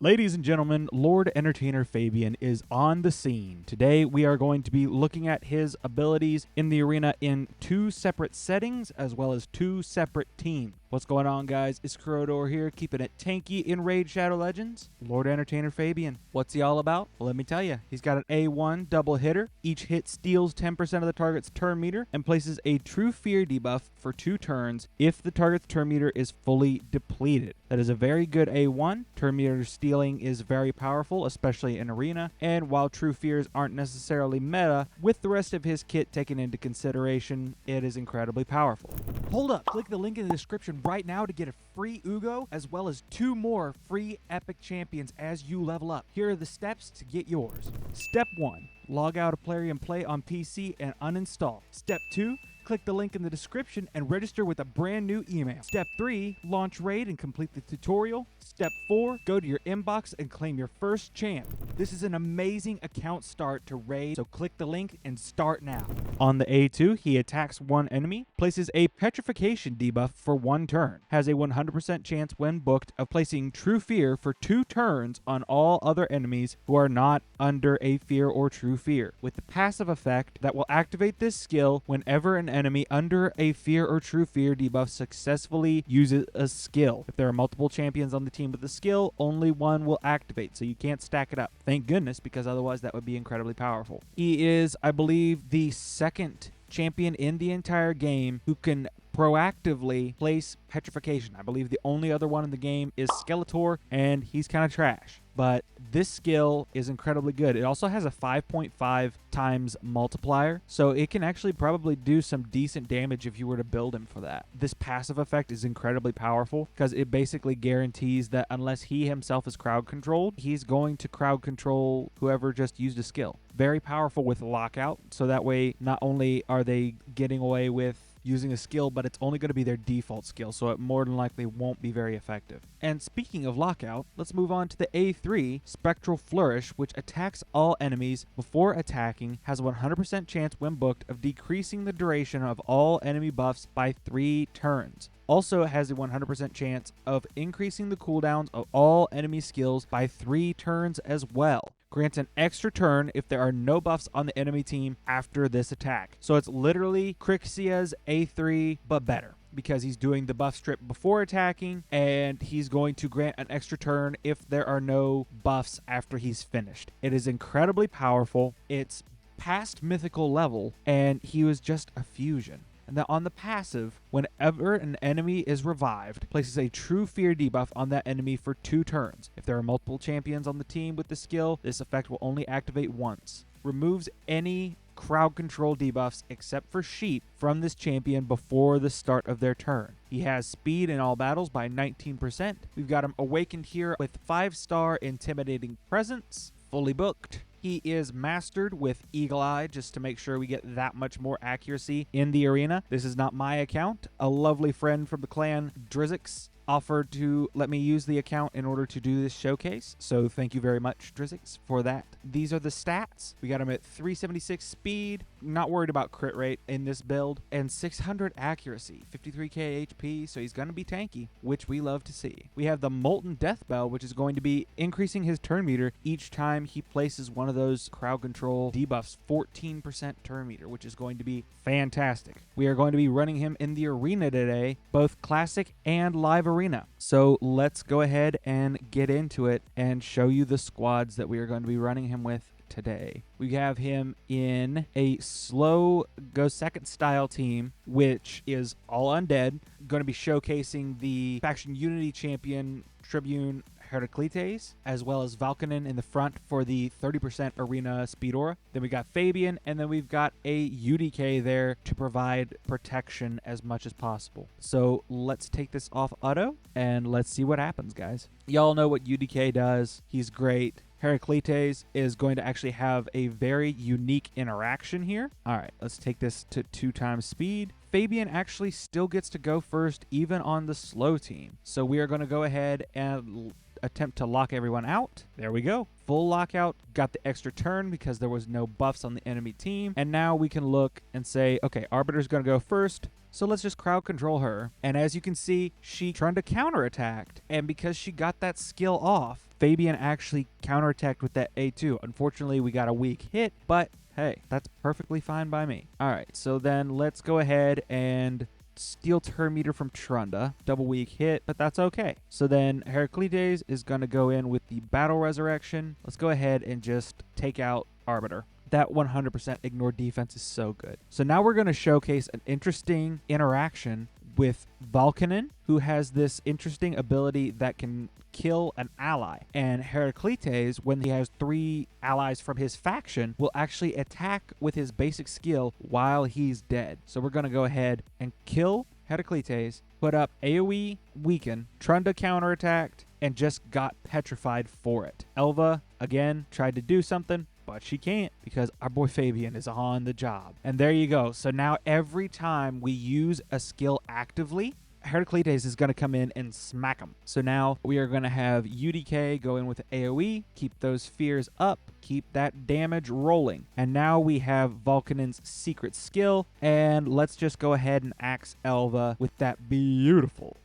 Ladies and gentlemen, Lord Entertainer Fabian is on the scene. Today we are going to be looking at his abilities in the arena in two separate settings as well as two separate teams. What's going on, guys? It's Tagoar here, keeping it tanky in Raid Shadow Legends. Lord Entertainer Fabian. What's he all about? Well, let me tell you. He's got an A1 double hitter. Each hit steals 10% of the target's turn meter and places a True Fear debuff for 2 turns if the target's turn meter is fully depleted. That is a very good A1. Turn meter stealing is very powerful, especially in arena, and while True Fears aren't necessarily meta, with the rest of his kit taken into consideration, it is incredibly powerful. Hold up, click the link in the description right now to get a free Uugo, as well as 2 more free epic champions as you level up. Here are the steps to get yours. Step 1, log out of Plarium Play on PC and uninstall. Step 2, click the link in the description and register with a brand new email. Step 3, launch Raid and complete the tutorial. Step 4, go to your inbox and claim your first champ. This is an amazing account start to Raid, so click the link and start now. On the A2, he attacks one enemy, places a petrification debuff for 1 turn, has a 100% chance when booked of placing True Fear for 2 turns on all other enemies who are not under a Fear or True Fear, with the passive effect that will activate this skill whenever an enemy under a Fear or True Fear debuff successfully uses a skill. If there are multiple champions on the team with the skill, only one will activate, so you can't stack it up. Thank goodness, because otherwise that would be incredibly powerful. He is, I believe, the second champion in the entire game who can proactively place petrification. I believe the only other one in the game is Skeletor, and he's kind of trash. But this skill is incredibly good. It also has a 5.5 times multiplier, so it can actually probably do some decent damage if you were to build him for that. This passive effect is incredibly powerful because it basically guarantees that unless he himself is crowd controlled, he's going to crowd control whoever just used a skill. Very powerful with lockout, so that way not only are they getting away with using a skill, but it's only going to be their default skill, so it more than likely won't be very effective. And speaking of lockout, let's move on to the A3, Spectral Flourish, which attacks all enemies before attacking, has a 100% chance when booked of decreasing the duration of all enemy buffs by 3 turns. Also has a 100% chance of increasing the cooldowns of all enemy skills by 3 turns as well. Grants an extra turn if there are no buffs on the enemy team after this attack. So it's literally Crixia's A3, but better, because he's doing the buff strip before attacking, and he's going to grant an extra turn if there are no buffs after he's finished. It is incredibly powerful. It's past mythical level, and he was just a fusion. And then on the passive, whenever an enemy is revived, places a True Fear debuff on that enemy for 2 turns. If there are multiple champions on the team with the skill, this effect will only activate once. Removes any crowd control debuffs except for Sheep from this champion before the start of their turn. He has speed in all battles by 19%. We've got him awakened here with 5-star intimidating presence, fully booked. He is mastered with Eagle Eye, just to make sure we get that much more accuracy in the arena. This is not my account. A lovely friend from the clan, Drizix, offered to let me use the account in order to do this showcase, so thank you very much, Drizix, for that. These are the stats. We got him at 376 speed, not worried about crit rate in this build, and 600 accuracy, 53k HP, so he's going to be tanky, which we love to see. We have the Molten Death Bell, which is going to be increasing his turn meter each time he places one of those crowd control debuffs, 14% turn meter, which is going to be fantastic. We are going to be running him in the arena today, both classic and live arena. So let's go ahead and get into it and show you the squads that we are going to be running him with today. We have him in a slow go second style team, which is all undead. Going to be showcasing the faction Unity champion Tribune Heraclites, as well as Valkonen in the front for the 30% arena speed aura. Then we got Fabian, and then we've got a UDK there to provide protection as much as possible. So let's take this off auto, and let's see what happens, guys. Y'all know what UDK does. He's great. Heraclites is going to actually have a very unique interaction here. All right, let's take this to 2 times speed. Fabian actually still gets to go first, even on the slow team. So we are going to go ahead and attempt to lock everyone out. There we go. Full lockout. Got the extra turn because there was no buffs on the enemy team. And now we can look and say, okay, Arbiter's going to go first. So let's just crowd control her. And as you can see, she trying to counterattack. And because she got that skill off, Fabian actually counterattacked with that A2. Unfortunately, we got a weak hit, but hey, that's perfectly fine by me. All right, so then let's go ahead and steal turn meter from Trunda. Double weak hit, but that's okay. So then Heraclites is going to go in with the battle resurrection. Let's go ahead and just take out Arbiter. That 100% ignore defense is so good. So now we're going to showcase an interesting interaction with Valkanen, who has this interesting ability that can kill an ally. And Heraclites, when he has 3 allies from his faction, will actually attack with his basic skill while he's dead. So we're going to go ahead and kill Heraclites, put up AoE weaken, Trunda counterattacked, and just got petrified for it. Elva, again, tried to do something, but she can't because our boy Fabian is on the job. And there you go. So now every time we use a skill actively, Heraclites is going to come in and smack him. So now we are going to have UDK go in with AoE, keep those fears up, keep that damage rolling. And now we have Valkanen's secret skill, and let's just go ahead and axe Elva with that beautiful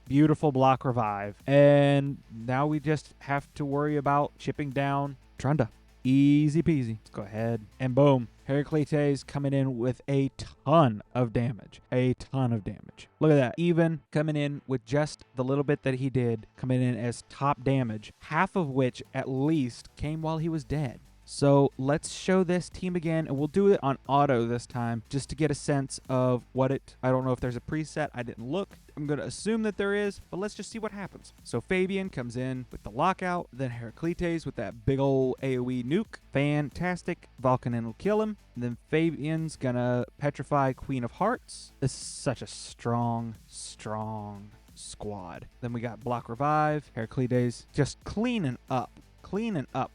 block revive. And now we just have to worry about chipping down Trunda. Easy peasy. Let's go ahead and boom. Heraclites coming in with a ton of damage. A ton of damage. Look at that. Even coming in with just the little bit that he did, coming in as top damage, half of which at least came while he was dead. So let's show this team again, and we'll do it on auto this time just to get a sense of what it... I don't know if there's a preset. I didn't look. I'm going to assume that there is, but let's just see what happens. So Fabian comes in with the lockout, then Heraclites with that big ol' AoE nuke. Fantastic. Valkanen will kill him. And then Fabian's going to petrify Queen of Hearts. This is such a strong squad. Then we got block revive. Heraclites just cleaning up.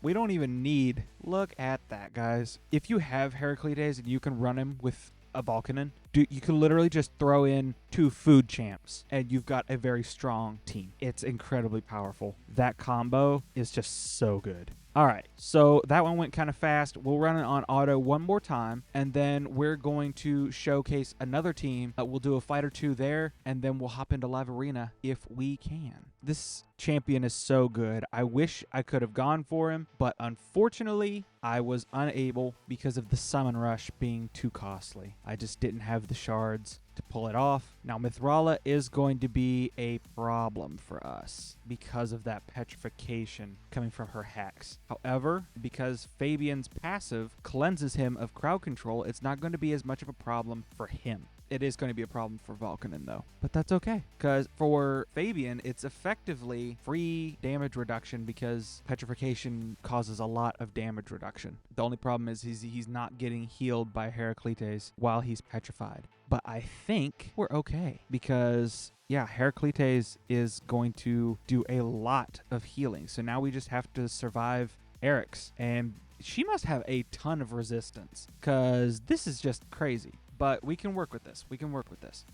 We don't even need... Look at that, guys. If you have Heraclites and you can run him with a Valkanen, dude, you can literally just throw in 2 food champs and you've got a very strong team. It's incredibly powerful. That combo is just so good. All right, so that one went kind of fast. We'll run it on auto one more time, and then we're going to showcase another team. We'll do a fight or 2 there, and then we'll hop into live arena if we can. This champion is so good. I wish I could have gone for him, but unfortunately, I was unable because of the summon rush being too costly. I just didn't have the shards to pull it off. Now, Mithrala is going to be a problem for us because of that petrification coming from her hex. However, because Fabian's passive cleanses him of crowd control, it's not going to be as much of a problem for him. It is going to be a problem for Valkanen, though. But that's okay, because for Fabian, it's effectively free damage reduction because petrification causes a lot of damage reduction. The only problem is he's not getting healed by Heraclites while he's petrified. But I think we're okay because, yeah, Heraclites is going to do a lot of healing. So now we just have to survive Eric's, and she must have a ton of resistance because this is just crazy. But we can work with this.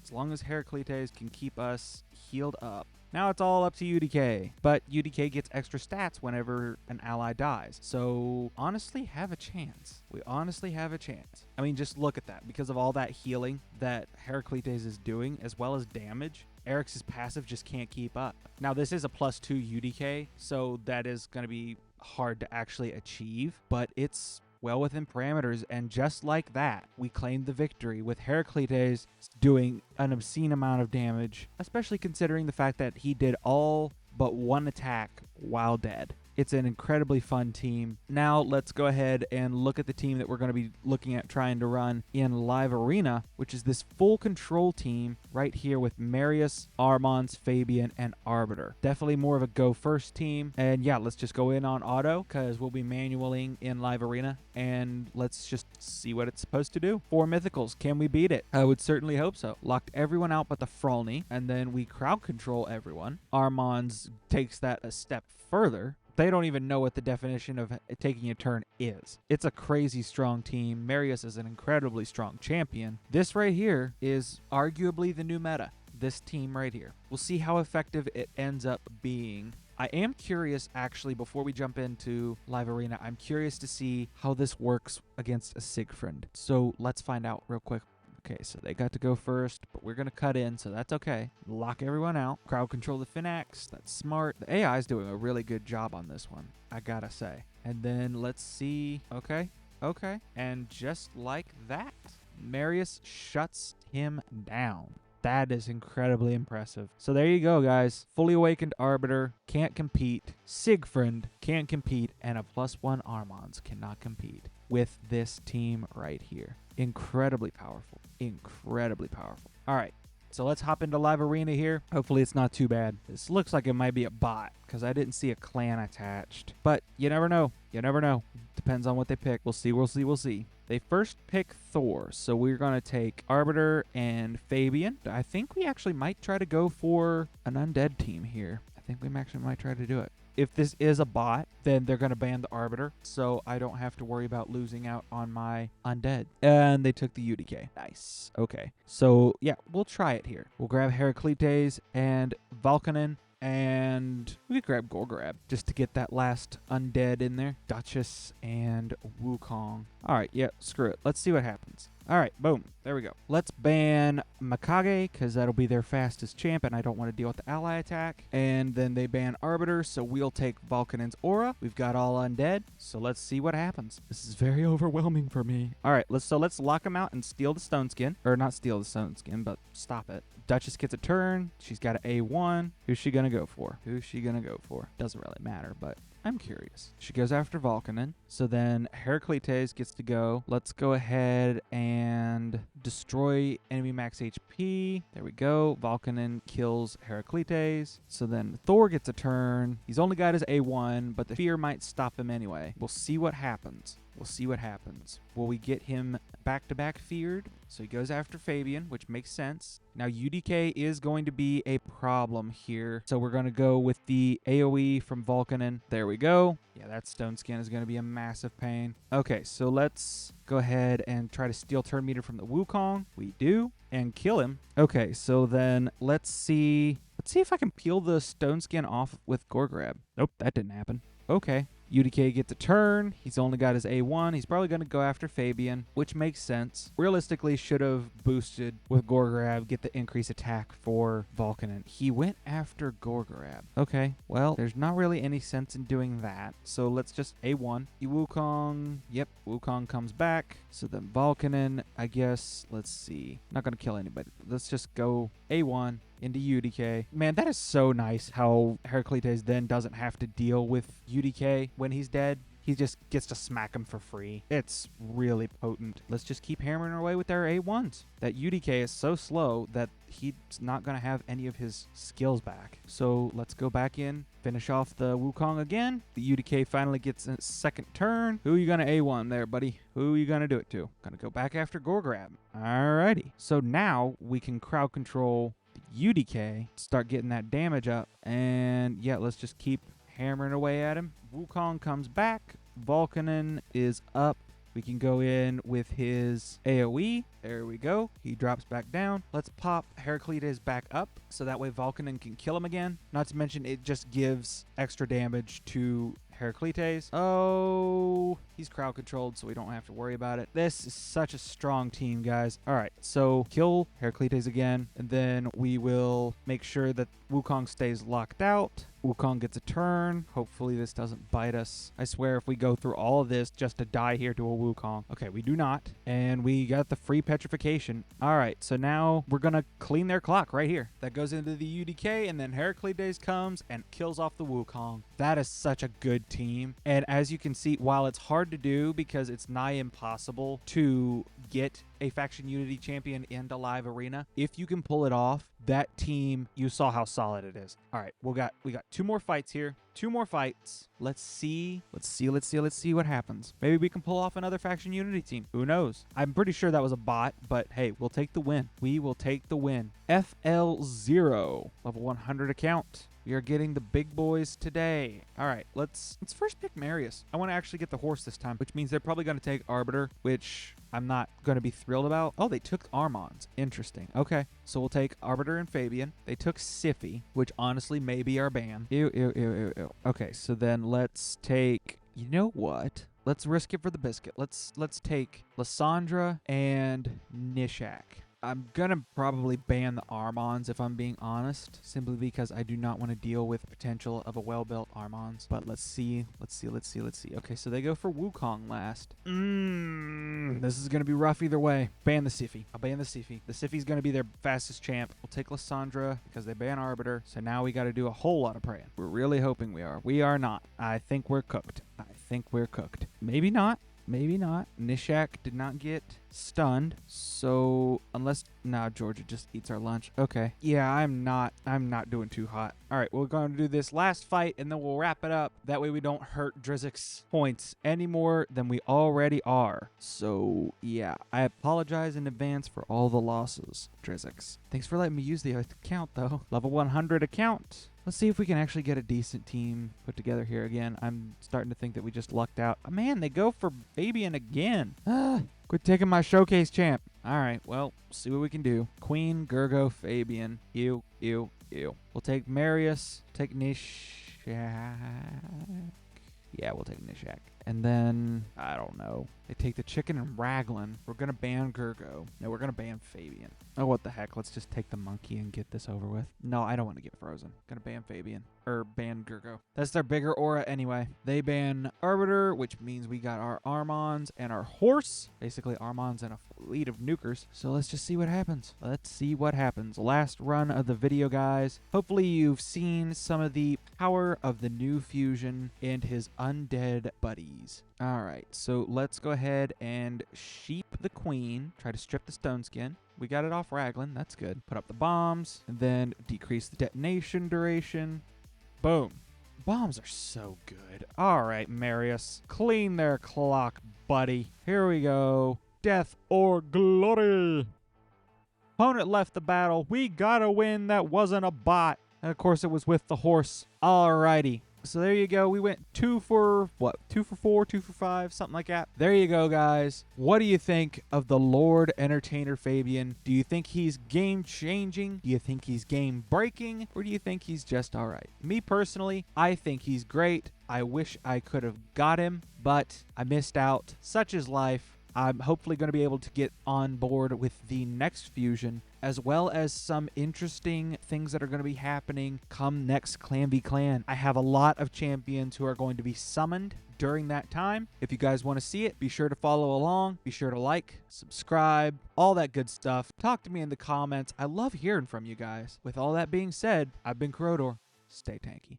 As long as Heraclites can keep us healed up. Now it's all up to UDK. But UDK gets extra stats whenever an ally dies. So honestly, have a chance. We honestly have a chance. I mean, just look at that. Because of all that healing that Heraclites is doing, as well as damage, Eric's passive just can't keep up. Now this is a +2 UDK, so that is going to be hard to actually achieve. But it's well within parameters, and just like that, we claimed the victory with Heraclites doing an obscene amount of damage, especially considering the fact that he did all but 1 attack while dead. It's an incredibly fun team. Now let's go ahead and look at the team that we're going to be looking at trying to run in live arena, which is this full control team right here with Marius, Armons, Fabian, and Arbiter. Definitely more of a go first team. And yeah, let's just go in on auto because we'll be manualing in live arena, and let's just see what it's supposed to do. 4 mythicals. Can we beat it? I would certainly hope so. Locked everyone out but the Frolny, and then we crowd control everyone. Armons takes that a step further. They don't even know what the definition of taking a turn is. It's a crazy strong team. Marius is an incredibly strong champion. This right here is arguably the new meta. This team right here. We'll see how effective it ends up being. I am curious, actually, before we jump into live arena, I'm curious to see how this works against a Siegfried. So let's find out real quick. Okay, so they got to go first, but we're going to cut in, so that's okay. Lock everyone out. Crowd control the Finax. That's smart. The AI is doing a really good job on this one, I gotta say. And then let's see. Okay. And just like that, Marius shuts him down. That is incredibly impressive. So there you go, guys. Fully awakened Arbiter can't compete. Siegfried can't compete. And a +1 Armans cannot compete with this team right here. Incredibly powerful. Incredibly powerful. All right. So let's hop into live arena here. Hopefully it's not too bad. This looks like it might be a bot because I didn't see a clan attached. But you never know. You never know. Depends on what they pick. We'll see. They first pick Thor, so we're going to take Arbiter and Fabian. I think we actually might try to go for an undead team here. I think we actually might try to do it. If this is a bot, then they're going to ban the Arbiter, so I don't have to worry about losing out on my undead. And they took the UDK. Nice. Okay. So, yeah, we'll try it here. We'll grab Heraclites and Valkonen. And we could grab Gorgrab just to get that last undead in there. Duchess and Wukong. All right, yeah, screw it. Let's see what happens. All right, boom. There we go. Let's ban Mikage because that'll be their fastest champ, and I don't want to deal with the ally attack. And then they ban Arbiter, so we'll take Valkonen's aura. We've got all undead, so let's see what happens. This is very overwhelming for me. All right, let's lock him out and steal the stone skin. Or not steal the stone skin, but stop it. Duchess gets a turn. She's got an A1. Who's she going to go for? Doesn't really matter, but I'm curious. She goes after Valkonen. So then Heraclites gets to go. Let's go ahead and destroy enemy max HP. There we go. Valkonen kills Heraclites. So then Thor gets a turn. He's only got his A1, but the fear might stop him anyway. We'll see what happens. Will we get him back-to-back feared? So he goes after Fabian, which makes sense. Now UDK is going to be a problem here. So we're going to go with the AoE from Valkonen. There we go. Yeah, that stone skin is going to be a massive pain. Okay, so let's go ahead and try to steal turn meter from the Wukong. We do. And kill him. Okay, so then let's see. Let's see if I can peel the stone skin off with Gorgrab. Nope, that didn't happen. Okay. UDK gets a turn. He's only got his A1. He's probably going to go after Fabian, which makes sense. Realistically, should have boosted with Gorgrab, get the increased attack for Valkonen. He went after Gorgrab. Okay, well, there's not really any sense in doing that. So let's just A1. Wukong. Yep, Wukong comes back. So then Valkonen, I guess, let's see. Not going to kill anybody. Let's just go A1. Into UDK. Man, that is so nice how Heraclites then doesn't have to deal with UDK when he's dead. He just gets to smack him for free. It's really potent. Let's just keep hammering away with our A1s. That UDK is so slow that he's not going to have any of his skills back. So let's go back in, finish off the Wukong again. The UDK finally gets a second turn. Who are you going to A1 there, buddy? Who are you going to do it to? Going to go back after Gorgrab. Alrighty. So now we can crowd control UDK, start getting that damage up, and yeah, let's just keep hammering away at him. Wukong comes back. Valkonen is up. We can go in with his AoE. There we go. He drops back down. Let's pop Heraclites back up so that way Valkonen can kill him again. Not to mention it just gives extra damage to Heraclites. Oh, he's crowd controlled, so we don't have to worry about it. This is such a strong team, guys. All right, so kill Heraclites again, and then we will make sure that Wukong stays locked out. Wukong gets a turn. Hopefully this doesn't bite us. I swear if we go through all of this just to die here to a Wukong. Okay, we do not. And we got the free petrification. All right, so now we're going to clean their clock right here. That goes into the UDK, and then Heraclites comes and kills off the Wukong. That is such a good team. And as you can see, while it's hard to do because it's nigh impossible to get a faction unity champion into live arena, if you can pull it off, that team, you saw how solid it is. All right, we got 2 more fights here. 2 more fights. Let's see what happens. Maybe we can pull off another faction unity team. Who knows? I'm pretty sure that was a bot, but hey, we'll take the win. We will take the win. FL0, level 100 account. We are getting the big boys today. All right, let's first pick Marius. I want to actually get the horse this time, which means they're probably going to take Arbiter, which I'm not going to be thrilled about. Oh, they took Armans. Interesting. Okay, so we'll take Arbiter and Fabian. They took Sify, which honestly may be our ban. Ew. Okay, so then let's take... You know what? Let's risk it for the biscuit. Let's take Lysandra and Nishak. I'm gonna probably ban the Armons if I'm being honest, simply because I do not want to deal with potential of a well-built Armons. But let's see. Okay, so they go for Wukong last. This is gonna be rough either way. Ban the Siphi. I'll ban the Siphi. The Siphi's gonna be their fastest champ. We'll take Lysandra because they ban Arbiter. So now we got to do a whole lot of praying. We're really hoping we are. We are not. I think we're cooked. Maybe not. Maybe not. Nishak did not get stunned. So unless Georgia just eats our lunch. Okay. Yeah, I'm not doing too hot. All right, we're going to do this last fight and then we'll wrap it up. That way we don't hurt Drizik's points any more than we already are. So yeah, I apologize in advance for all the losses, Drizix. Thanks for letting me use the account though. Level 100 account. Let's see if we can actually get a decent team put together here again. I'm starting to think that we just lucked out. Oh, man, they go for Fabian again. Quit taking my showcase champ. All right, well, see what we can do. Queen, Gurgo, Fabian. Ew. We'll take Marius. Take Nishak. Yeah, we'll take Nishak. And then, I don't know. They take the chicken and Raglan. We're going to ban Gurgo. No, we're going to ban Fabian. Oh, what the heck. Let's just take the monkey and get this over with. No, I don't want to get frozen. Going to ban Fabian. Or ban Gurgo. That's their bigger aura anyway. They ban Arbiter, which means we got our Armons and our horse. Basically, Armons and a fleet of nukers. So let's just see what happens. Last run of the video, guys. Hopefully you've seen some of the power of the new fusion and his undead buddies. All right, so let's go ahead and sheep the queen. Try to strip the stone skin. We got it off Raglan. That's good. Put up the bombs and then decrease the detonation duration. Boom. Bombs are so good. All right, Marius. Clean their clock, buddy. Here we go. Death or glory. Opponent left the battle. We gotta win. That wasn't a bot. And of course, it was with the horse. Alrighty. So there you go. We went 2 for 4, 2 for 5, something like that. There you go, guys. What do you think of the Lord Entertainer Fabian? Do you think he's game-changing? Do you think he's game-breaking? Or do you think he's just all right? Me personally, I think he's great. I wish I could have got him, but I missed out. Such is life. I'm hopefully going to be able to get on board with the next fusion, as well as some interesting things that are going to be happening come next Clan v Clan. I have a lot of champions who are going to be summoned during that time. If you guys want to see it, be sure to follow along. Be sure to like, subscribe, all that good stuff. Talk to me in the comments. I love hearing from you guys. With all that being said, I've been Corrodor. Stay tanky.